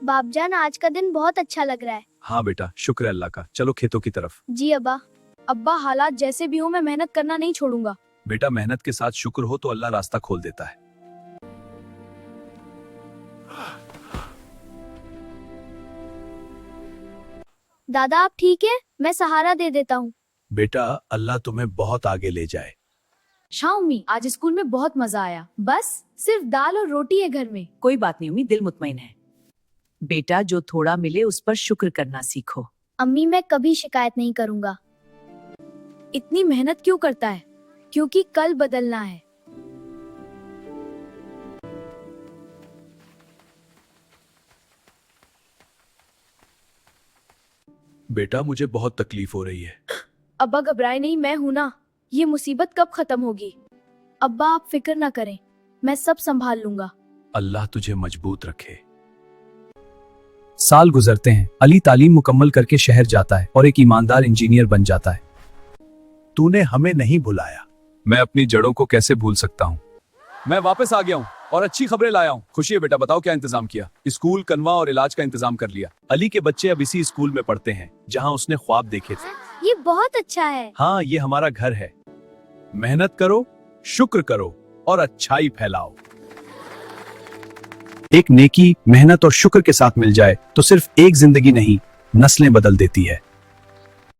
बापजान, आज का दिन बहुत अच्छा लग रहा है। हाँ बेटा, शुक्र है अल्लाह का। चलो खेतों की तरफ। जी अब्बा। अब्बा, हालात जैसे भी हो मैं मेहनत करना नहीं छोड़ूंगा। बेटा, मेहनत के साथ शुक्र हो तो अल्लाह रास्ता खोल देता है। दादा आप ठीक है? मैं सहारा दे देता हूँ। बेटा, अल्लाह तुम्हें बहुत आगे ले जाए। शाओमी, आज स्कूल में बहुत मजा आया। बस सिर्फ दाल और रोटी है घर में। कोई बात नहीं उम्मी, दिल मुतमईन है। बेटा, जो थोड़ा मिले उस पर शुक्र करना सीखो। अम्मी, मैं कभी शिकायत नहीं करूँगा। इतनी मेहनत क्यों करता है? क्योंकि कल बदलना है। बेटा, मुझे बहुत तकलीफ हो रही है। अब्बा घबराए नहीं, मैं हूं ना। ये मुसीबत कब खत्म होगी? अब्बा आप फिक्र ना करें, मैं सब संभाल लूंगा। अल्लाह तुझे मजबूत रखे। साल गुजरते हैं। अली तालीम मुकम्मल करके शहर जाता है और एक ईमानदार इंजीनियर बन जाता है। तूने हमें नहीं भुलाया। मैं अपनी जड़ों को कैसे भूल सकता हूँ। मैं वापस आ गया हूँ और अच्छी खबरें लाया हूँ। खुशी है बेटा, बताओ क्या इंतजाम किया? स्कूल, कनवा और इलाज का इंतजाम कर लिया। अली के बच्चे अब इसी स्कूल में पढ़ते हैं जहाँ उसने ख्वाब देखे थे। ये बहुत अच्छा है। हाँ, ये हमारा घर है। मेहनत करो, शुक्र करो और अच्छाई फैलाओ। एक नेकी मेहनत और शुक्र के साथ मिल जाए तो सिर्फ एक जिंदगी नहीं, नस्लें बदल देती है।